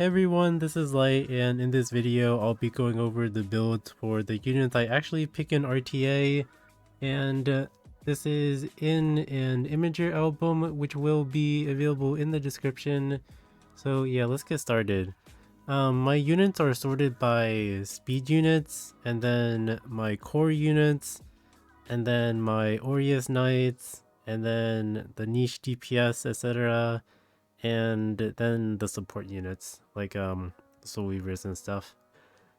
Hey everyone, this is Light, and in this video I'll be going over the builds for the units I actually pick in RTA, and this is in an Imager album which will be available in the description. So yeah, let's get started. My units are sorted by speed units, and then my core units, and then my Aureus Knights, and then the niche DPS, etc. And then the support units like soul weavers and stuff.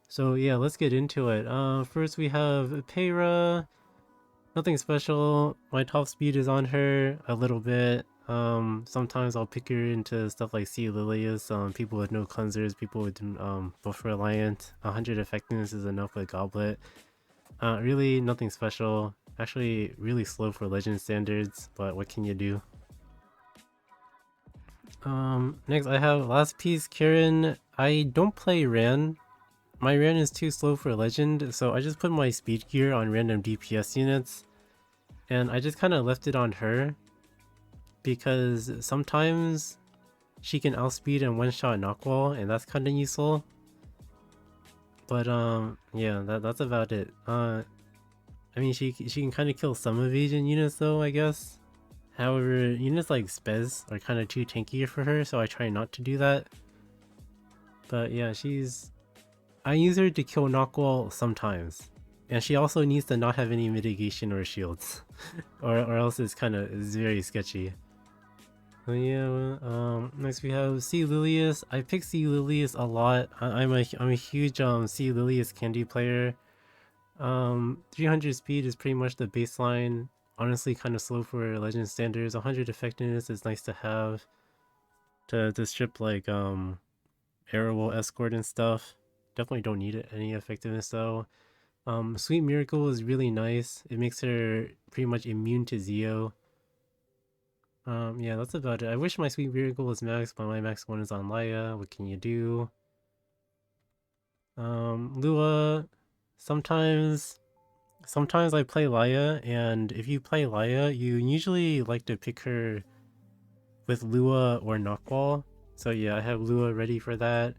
So yeah, let's get into it. First we have Peyra. Nothing special. My top speed is on her a little bit. Sometimes I'll pick her into stuff like Sea Lilius. People with no cleansers, people with buff reliant. 100 effectiveness is enough with Goblet. Really nothing special. Actually really slow for legend standards, but what can you do? Next I have last piece, Kieran. I don't play Ran. My Ran is too slow for legend, so I just put my speed gear on random DPS units. And I just kind of left it on her because sometimes she can outspeed and one-shot knockwall, and that's kind of useful. But yeah, that's about it. I mean, she can kind of kill some evasion units though, I guess. However, units like Spez are kind of too tanky for her, so I try not to do that. But yeah, I use her to kill knockwall sometimes. And she also needs to not have any mitigation or shields. or else it's very sketchy. So yeah, next we have Sea Lilius. I pick Sea Lilius a lot. I'm a huge Sea Lilius candy player. 300 speed is pretty much the baseline. Honestly, kind of slow for legend standards. 100 effectiveness is nice to have to strip like arrowable escort and stuff. Definitely don't need any effectiveness though. Sweet Miracle is really nice. It makes her pretty much immune to Zeo. Yeah, that's about it. I wish my Sweet Miracle was max, but my max one is on Laya. What can you do? Lua, sometimes I play Laya, and if you play Laya, you usually like to pick her with Lua or Knockwall. So yeah, I have Lua ready for that.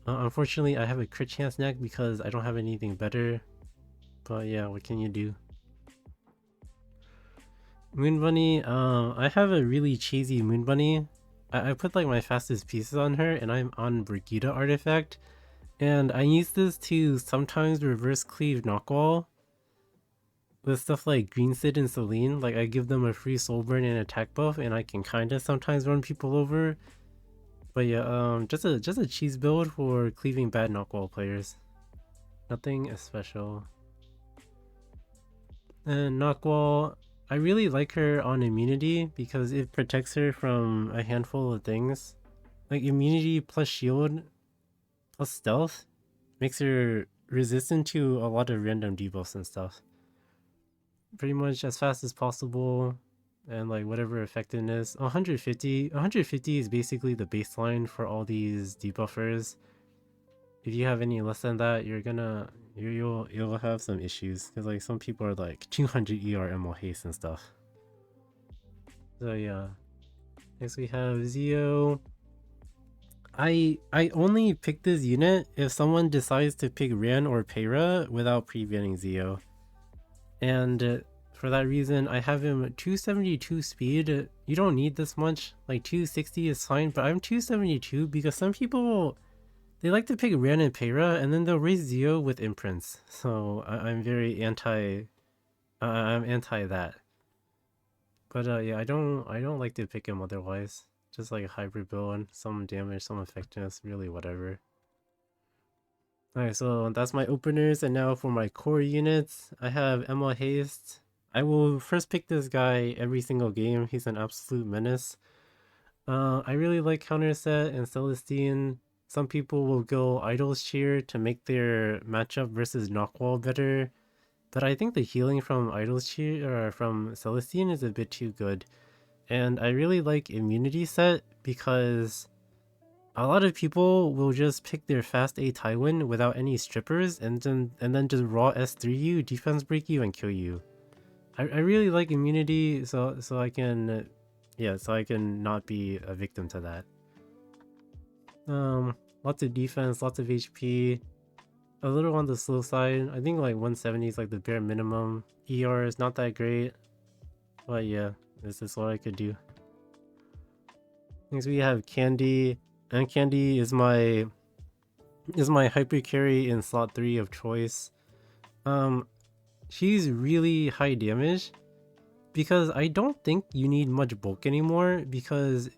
Unfortunately, I have a crit chance neck because I don't have anything better. But yeah, what can you do? Moon Bunny, I have a really cheesy Moon Bunny. I put like my fastest pieces on her, and I'm on Brigida artifact. And I use this to sometimes reverse cleave Knockwall with stuff like Green Sid and Celine. Like I give them a free soul burn and attack buff, and I can kinda sometimes run people over. But yeah, just a cheese build for cleaving bad Knockwall players. Nothing special. And Knockwall, I really like her on immunity because it protects her from a handful of things. Like immunity plus shield plus stealth makes her resistant to a lot of random debuffs and stuff. Pretty much as fast as possible, and like whatever effectiveness. 150 is basically the baseline for all these debuffers. If you have any less than that, you'll have some issues because like some people are like 200 ER ML haste and stuff. So yeah. Next we have Zeo. I only pick this unit if someone decides to pick Ran or Peyra without pre-banning Zeo. And for that reason, I have him 272 speed. You don't need this much. Like 260 is fine, but I'm 272 because some people, they like to pick Ran and Peyra and then they'll raise Zeo with imprints. So I'm very anti that. But yeah, I don't like to pick him otherwise. Just like a hybrid build, some damage, some effectiveness, really whatever. Alright, so that's my openers, and now for my core units, I have ML Haste. I will first pick this guy every single game. He's an absolute menace. I really like Counter Set and Celestine. Some people will go Idol's Cheer to make their matchup versus Knockwall better. But I think the healing from Idol's Cheer or from Celestine is a bit too good. And I really like Immunity Set because a lot of people will just pick their fast A Tywin without any strippers and then just raw S3 you, defense break you, and kill you. I really like immunity so I can not be a victim to that. lots of defense, lots of HP. A little on the slow side. I think like 170 is like the bare minimum. ER is not that great, but yeah, this is what I could do. Next we have Candy, and Candy is my hyper carry in slot 3 of choice. She's really high damage because I don't think you need much bulk anymore because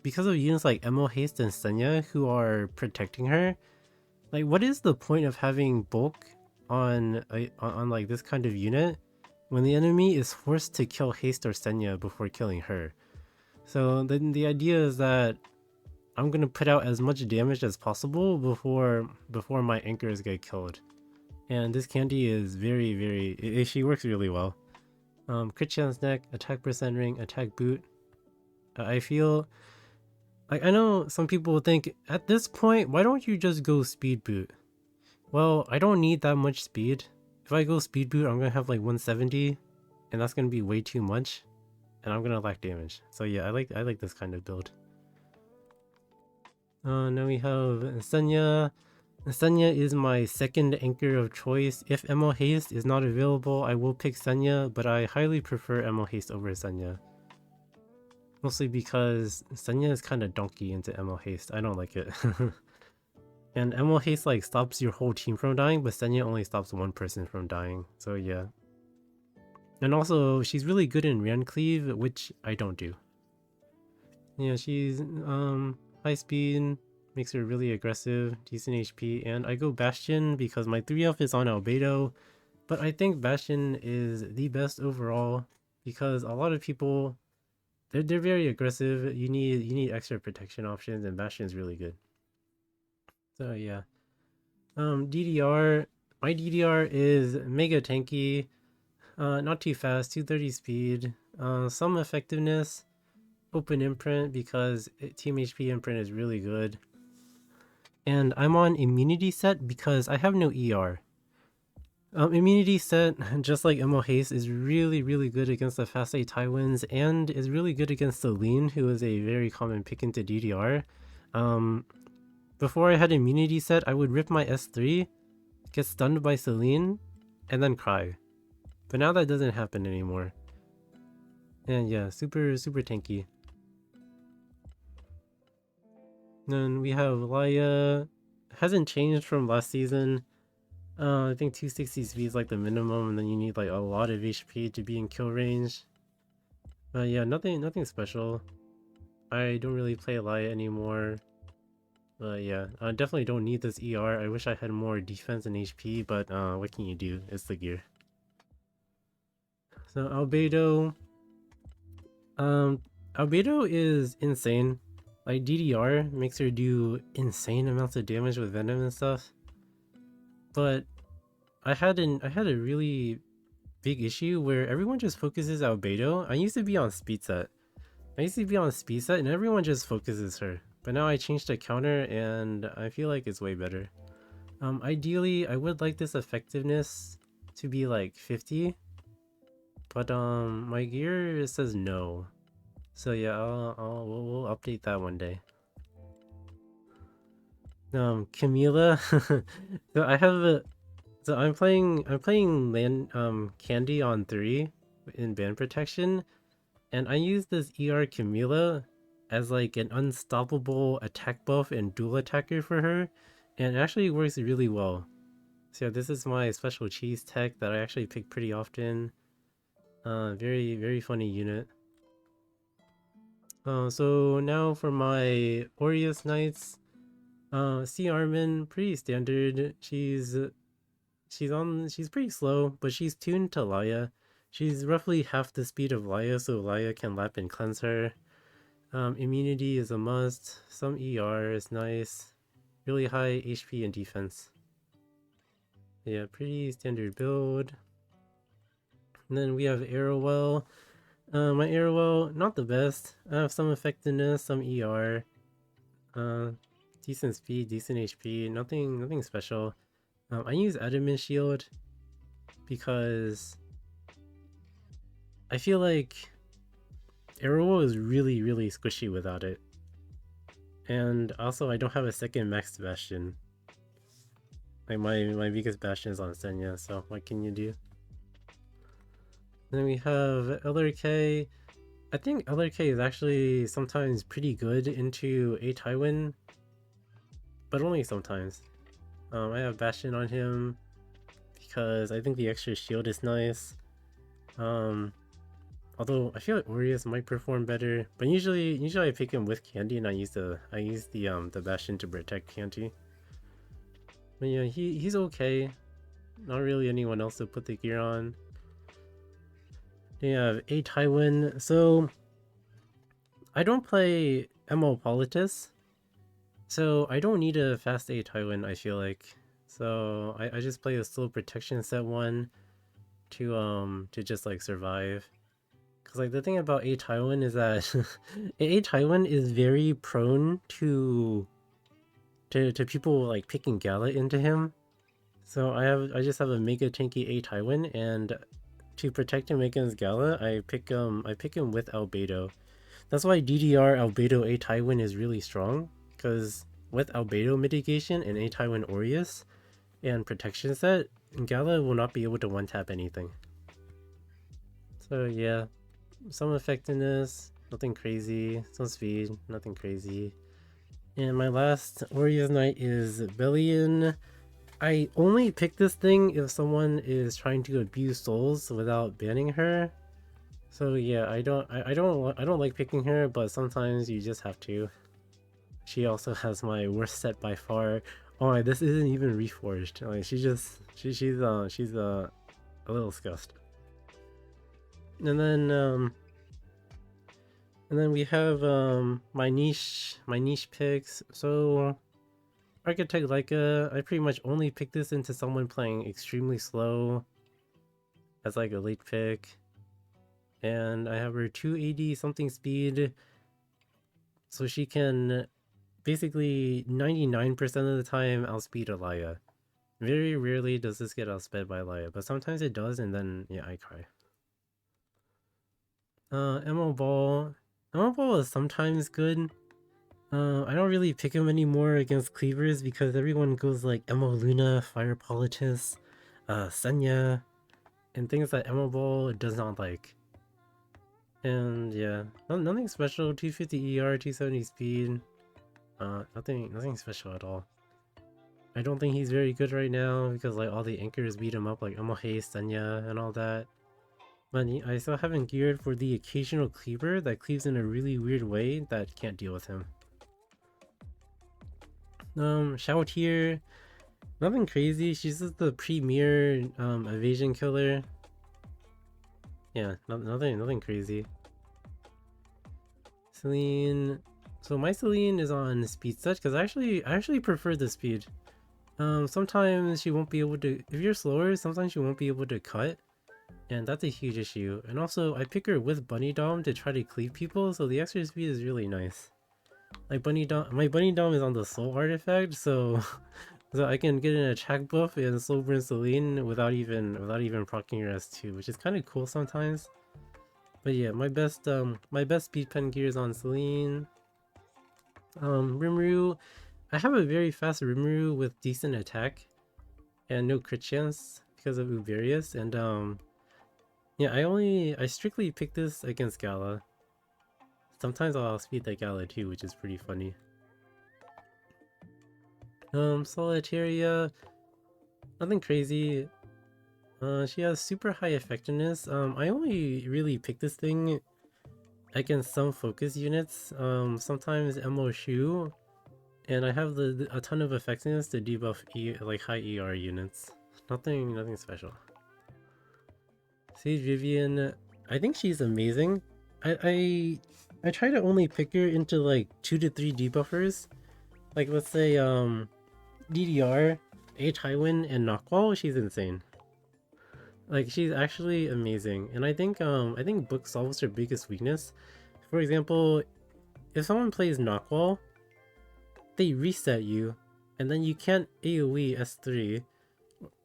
of units like Emo Haste and Senya who are protecting her. Like, what is the point of having bulk on like this kind of unit when the enemy is forced to kill Haste or Senya before killing her? So then the idea is that I'm gonna put out as much damage as possible before my anchors get killed. And this Candy is she works really well. Crit chance neck, attack percent ring, attack boot. I feel like, I know some people think at this point, why don't you just go speed boot? Well, I don't need that much speed. If I go speed boot, I'm gonna have like 170, and that's gonna be way too much, and I'm gonna lack damage. So yeah, I like this kind of build. Now we have Senya. Senya is my second anchor of choice. If Emo Haste is not available, I will pick Senya, but I highly prefer Emo Haste over Senya. Mostly because Senya is kind of donkey into Emo Haste. I don't like it. And Emo Haste like stops your whole team from dying, but Senya only stops one person from dying. So yeah. And also, she's really good in Ran Cleave, which I don't do. Yeah, she's high speed, makes her really aggressive, decent HP, and I go Bastion because my 3F is on Albedo, but I think Bastion is the best overall because a lot of people they're very aggressive. You need extra protection options, and Bastion is really good. So yeah. DDR, my DDR is mega tanky, not too fast, 230 speed, some effectiveness, open imprint because team HP imprint is really good. And I'm on immunity set because I have no ER. Immunity set, just like Emo Haste, is really good against the fast A Tywins and is really good against Celine, who is a very common pick into DDR. Before I had immunity set, I would rip my S3, get stunned by Celine, and then cry. But now that doesn't happen anymore. And yeah, super tanky. Then we have Laya. Hasn't changed from last season. I think 260 speed is like the minimum, and then you need like a lot of HP to be in kill range. Yeah, nothing special. I don't really play Laya anymore. Yeah, I definitely don't need this ER. I wish I had more defense and HP, but what can you do? It's the gear. So Albedo. Albedo is insane. Like DDR makes her do insane amounts of damage with Venom and stuff. But I had a really big issue where everyone just focuses Albedo. I used to be on speed set. And everyone just focuses her. But now I changed the counter and I feel like it's way better. Ideally I would like this effectiveness to be like 50. But my gear says no. So yeah, we'll update that one day. Camila. So I have a so I'm playing Candy on 3 in band protection, and I use this ER Camila as like an unstoppable attack buff and dual attacker for her, and it actually works really well. So this is my special cheese tech that I actually pick pretty often. Very funny unit. So now for my Aureus Knights. C Armin, pretty standard. She's pretty slow, but she's tuned to Laya. She's roughly half the speed of Laya, so Laya can lap and cleanse her. Immunity is a must. Some ER is nice. Really high HP and defense. Yeah, pretty standard build. And then we have Arrowwell. My Arrowwell, not the best. I have some effectiveness, some ER. Decent speed, decent HP, nothing special. I use Adamant Shield because I feel like Arrow is really squishy without it. And also I don't have a second max bastion. Like my biggest bastion is on Senya, so what can you do? Then we have LRK. I think LRK is actually sometimes pretty good into a Tywin, but only sometimes. I have Bastion on him because I think the extra shield is nice. Although I feel like Aurius might perform better, but usually I pick him with Candy and I use the Bastion to protect Candy. But yeah, he's okay. Not really anyone else to put the gear on. They have a Tywin, so I don't play MO Politis, so I don't need a fast A Tywin, I feel like. So I just play a slow protection set one to just like survive. Cause like the thing about A Tywin is that A Tywin is very prone to people like picking Gala into him. So I just have a mega tanky A Tywin, and to protect him against Gala, I pick him with Albedo. That's why DDR Albedo A Tywin is really strong, because with Albedo mitigation and A Tywin Aureus and protection set, Gala will not be able to one tap anything. So yeah, some effectiveness, nothing crazy. Some speed, nothing crazy. And my last Warriors Knight is Bellion. I only pick this thing if someone is trying to abuse souls without banning her. So yeah, I don't like picking her, but sometimes you just have to. She also has my worst set by far. Oh my, this isn't even reforged. Like she's a little scuffed. And then we have my niche picks. So Architect Leica, I pretty much only pick this into someone playing extremely slow as like a late pick. And I have her 280 something speed, so she can basically 99% of the time outspeed Alaya. Very rarely does this get outsped by Alaya, but sometimes it does, and then yeah, I cry. Emerald Ball. Emerald Ball is sometimes good. I don't really pick him anymore against cleavers because everyone goes like Emo Luna, Fire Politis, Senya, and things that Emerald Ball does not like. And yeah, nothing special. 250 ER, 270 speed. Nothing special at all. I don't think he's very good right now because like all the anchors beat him up, like Amohei, Senya, and all that. But I still haven't geared for the occasional cleaver that cleaves in a really weird way that can't deal with him. Shout here. Nothing crazy. She's just the premier evasion killer. Yeah, nothing crazy. Celine. So my Celine is on speed set because I actually prefer the speed. Sometimes she won't be able to. If you're slower, sometimes you won't be able to cut, and that's a huge issue. And also, I pick her with Bunny Dom to try to cleave people, so the extra speed is really nice. Like my Bunny Dom is on the Soul artifact, so so I can get an attack buff and slow burn Celine without even proccing her S2, which is kind of cool sometimes. But yeah, my best speed pen gear is on Celine. Rimuru, I have a very fast Rimuru with decent attack and no crit chance because of Uberius, and yeah, I strictly pick this against Gala. Sometimes I'll speed that Gala too, which is pretty funny. Solitaria, nothing crazy. She has super high effectiveness. I only really pick this thing against some focus units. Sometimes MO Shu, and I have a ton of effectiveness to debuff like high ER units. Nothing special. Sage Vivian, I think she's amazing. I try to only pick her into like 2 to 3 debuffers. Like let's say DDR, A Tywin, and Knockwall, she's insane. Like she's actually amazing. And I think book solves her biggest weakness. For example, if someone plays Knockwall, they reset you, and then you can't AoE S3,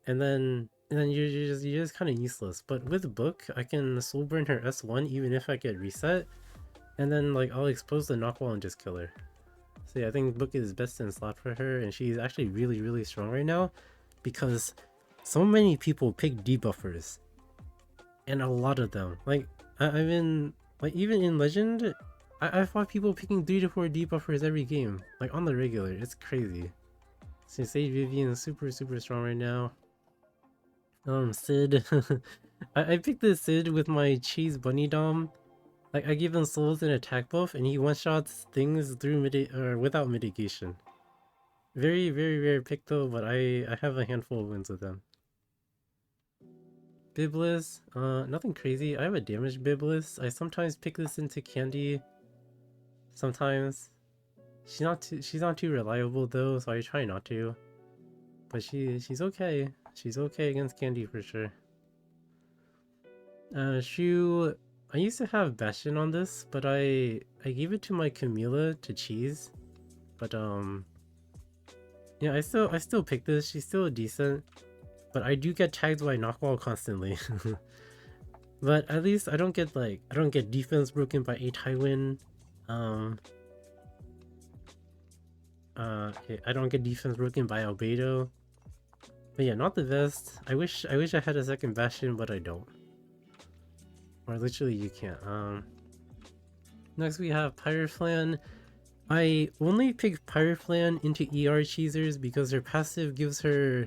and then you're just kind of useless. But with Book, I can soul burn her S1 even if I get reset, and then like I'll expose the Knockwall and just kill her. So yeah, I think Book is best in slot for her, and she's actually really strong right now because so many people pick debuffers, and a lot of them. Like I've been like even in Legend, I fought people picking 3 to 4 debuffers every game, like on the regular. It's crazy. So Sage Vivian is super strong right now. Sid. I picked this Sid with my Cheese Bunny Dom. Like I give him souls and attack buff, and he one-shots things through without mitigation. Very rare pick though, but I have a handful of wins with them. Biblis, nothing crazy. I have a damaged Biblis. I sometimes pick this into Candy. Sometimes. She's not too reliable though, so I try not to. But she's okay. She's okay against Candy for sure. Shu, I used to have Bastion on this, but I gave it to my Camilla to cheese. But yeah, I still pick this. She's still decent, but I do get tagged by Knockwall constantly. But at least I don't get defense broken by a Tywin. Okay, I don't get defense broken by Albedo. But yeah, not the best. I wish I had a second Bastion, but I don't. Or literally you can't. Next we have Pyroflan. I only picked Pyroflan into ER cheesers because her passive gives her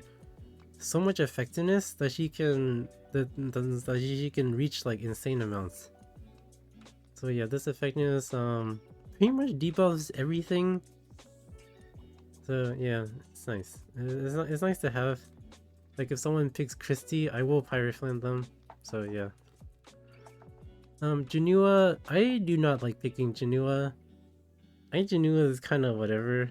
so much effectiveness that she can she can reach like insane amounts. So yeah, this effectiveness pretty much debuffs everything. So yeah, it's nice. It's nice to have. Like if someone picks Christie, I will Pyroflan them. So yeah. Janua, I do not like picking Janua. I think Janua is kind of whatever.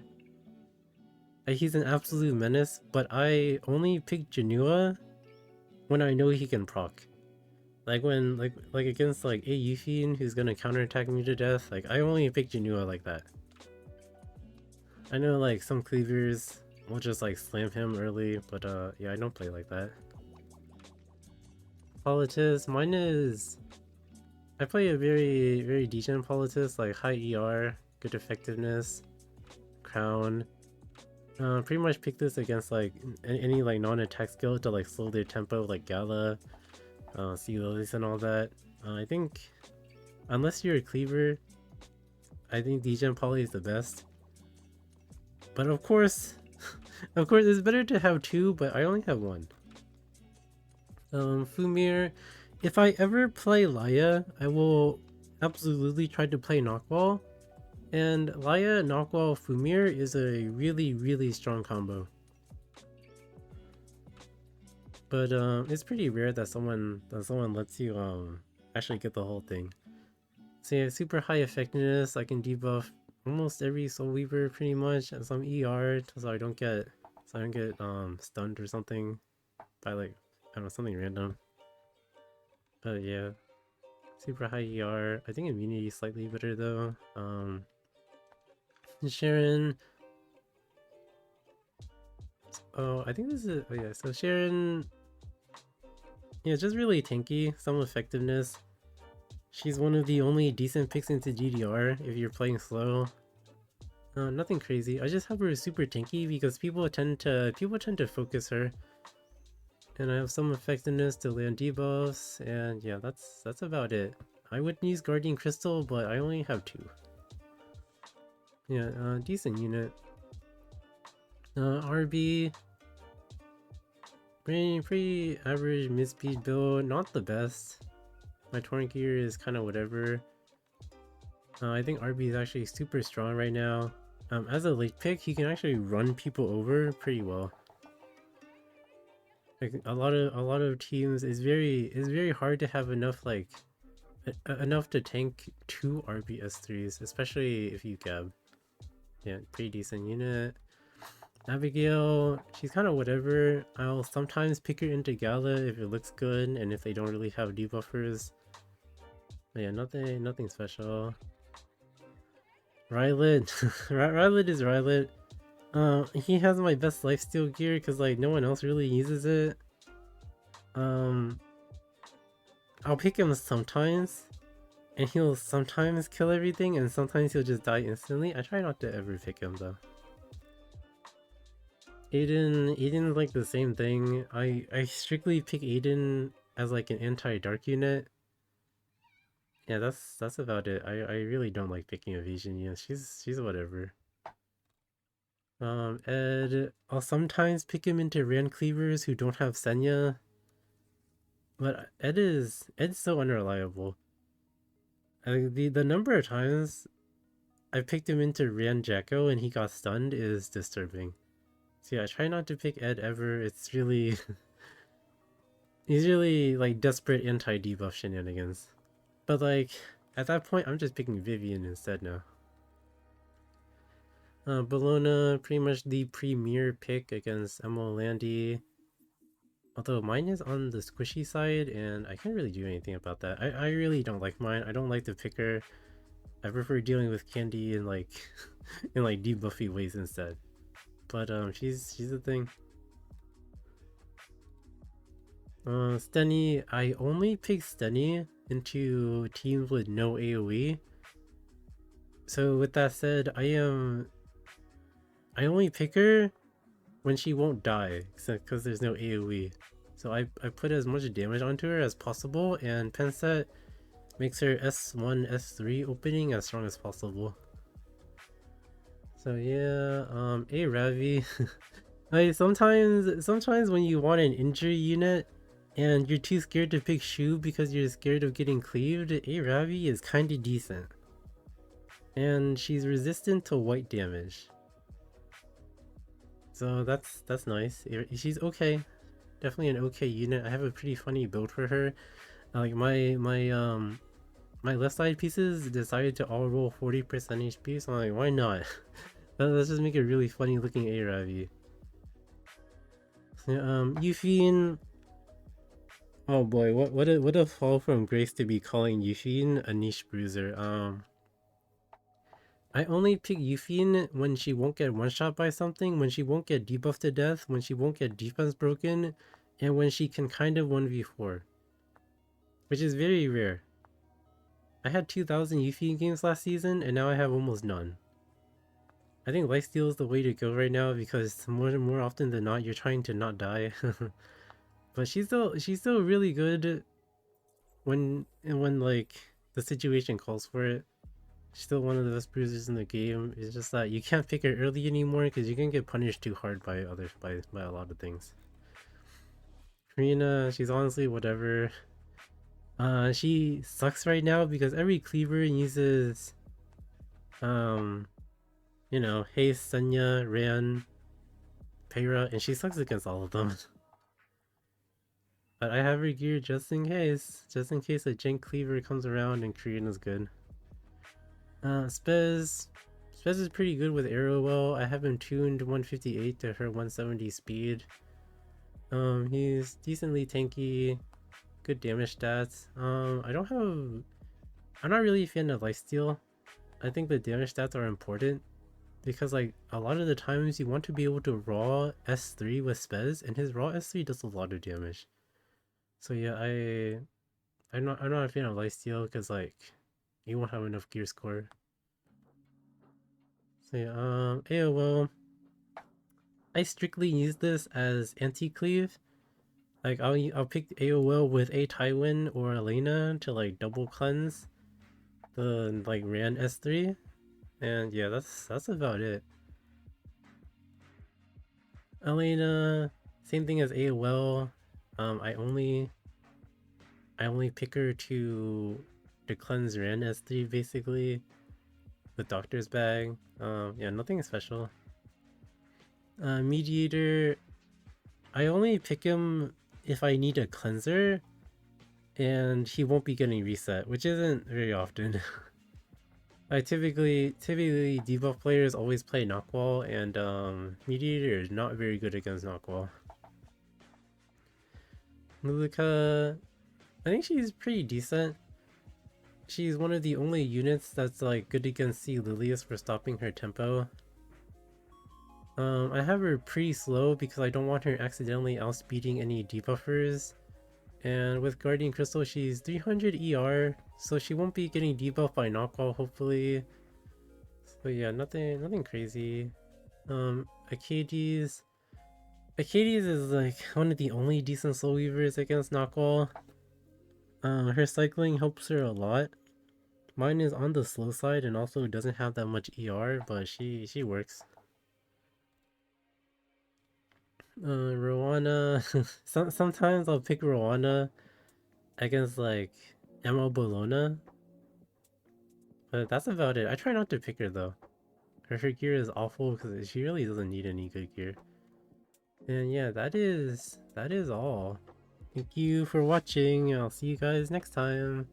He's an absolute menace, but I only pick Janua when I know he can proc. Like when like against like a Yuffie who's gonna counterattack me to death, like I only pick Janua like that. I know like some cleavers will just like slam him early, but yeah, I don't play like that. Politis, mine is I play a very decent Politis, like high ER, good effectiveness, crown. Pretty much pick this against like any like non-attack skill to like slow their tempo, like Gala, Sea Lilies and all that. I think unless you're a cleaver, I think Degen Poly is the best. But of course, it's better to have 2, but I only have 1. Fumir, if I ever play Laya, I will absolutely try to play Knockwall. And Laya, Knockwall, Fumir is a really strong combo. But it's pretty rare that someone lets you actually get the whole thing. So yeah, super high effectiveness. I can debuff almost every Soul Weaver pretty much, and some ER so I don't get stunned or something by like I don't know, something random. But yeah, super high ER. I think immunity is slightly better though. Sharon. Oh, I think this is oh yeah. So Sharon, yeah, just really tanky. Some effectiveness. She's one of the only decent picks into GDR if you're playing slow. Nothing crazy. I just have her super tanky because people tend to focus her. And I have some effectiveness to land debuffs, and yeah, that's about it. I would use Guardian Crystal, but I only have 2. Yeah, decent unit. RB, pretty average mid-speed build, not the best. My torrent gear is kind of whatever. I think RB is actually super strong right now. As a late pick, he can actually run people over pretty well. Like a lot of teams, it's very hard to have enough like enough to tank 2 RBS3s, especially if you gab. Yeah, pretty decent unit. Abigail, she's kind of whatever. I'll sometimes pick her into Gala if it looks good and if they don't really have debuffers. But yeah, nothing special. Rylet, Rylet is Rylet. He has my best lifesteal gear because like no one else really uses it. I'll pick him sometimes, And he'll sometimes kill everything, and sometimes he'll just die instantly. I try not to ever pick him though. Aiden's like the same thing. I strictly pick Aiden as like an anti-dark unit. Yeah, that's about it. I really don't like picking evasion units. She's whatever. Ed, I'll sometimes pick him into Rand Cleavers who don't have Senya, but Ed's so unreliable. The number of times I picked him into Rand Jacko and he got stunned is disturbing. So yeah, I try not to pick Ed ever. It's really he's really like desperate anti-debuff shenanigans. But like at that point, I'm just picking Vivian instead now. Bologna, pretty much the premier pick against Emil Landy. Although mine is on the squishy side, and I can't really do anything about that. I really don't like mine. I don't like the picker. I prefer dealing with Candy in like in like debuffy ways instead. But she's a thing. Stenny, I only pick Stenny into teams with no AoE. So with that said, I only pick her when she won't die, because there's no AoE. So I put as much damage onto her as possible, and Penset makes her S1, S3 opening as strong as possible. So yeah, A Ravi. Like sometimes when you want an injury unit and you're too scared to pick Shu because you're scared of getting cleaved, A Ravi is kinda decent. And she's resistant to white damage. So that's nice. She's okay. Definitely an okay unit. I have a pretty funny build for her. Like my left side pieces decided to all roll 40% HP, so I'm like, why not? Let's just make a really funny looking Aravi. Yufine. Oh boy, what a fall from grace to be calling Yufine a niche bruiser. I only pick Yufine when she won't get one shot by something, when she won't get debuffed to death, when she won't get defense broken, and when she can kind of 1v4. Which is very rare. I had 2,000 Yufine games last season, and now I have almost none. I think lifesteal is the way to go right now because more often than not, you're trying to not die. But she's still really good when like the situation calls for it. She's still one of the best bruisers in the game. It's just that you can't pick her early anymore because you can get punished too hard by by a lot of things. Karina, she's honestly whatever. She sucks right now because every cleaver uses you know, Haste, Senya, Ran, Peyra, and she sucks against all of them. But I have her geared just in case a Jank Cleaver comes around and Karina's good. Spez is pretty good with Arrowwell. I have him tuned 158 to her 170 speed. He's decently tanky, good damage stats. I'm not really a fan of lifesteal. I think the damage stats are important because like a lot of the times you want to be able to raw S3 with Spez, and his raw S3 does a lot of damage. So yeah, I'm not a fan of lifesteal because like you won't have enough gear score. So yeah, AOL. I strictly use this as anti-cleave. Like I'll pick AOL with a Tywin or Elena to like double cleanse the like Ran S3, and yeah, that's about it. Elena, same thing as AOL. I only pick her to cleanse Ran S3 basically. The doctor's bag. Yeah, nothing special. Mediator, I only pick him if I need a cleanser and he won't be getting reset, which isn't very often. I typically debuff players always play Knockwall, and Mediator is not very good against Knockwall. Lilica, I think she's pretty decent. She's one of the only units that's like good against C. Lilius for stopping her tempo. I have her pretty slow because I don't want her accidentally outspeeding any debuffers. And with Guardian Crystal, she's 300 ER, so she won't be getting debuffed by knockoff, hopefully. So yeah, nothing crazy. Arcades. Arcades is like one of the only decent Soul Weavers against knockoff. Her cycling helps her a lot. Mine is on the slow side and also doesn't have that much ER, but she works. Rowana. Sometimes I'll pick Rowana against like Emma Bologna, but that's about it. I try not to pick her though. Her gear is awful because she really doesn't need any good gear. And yeah, that is all. Thank you for watching. I'll see you guys next time.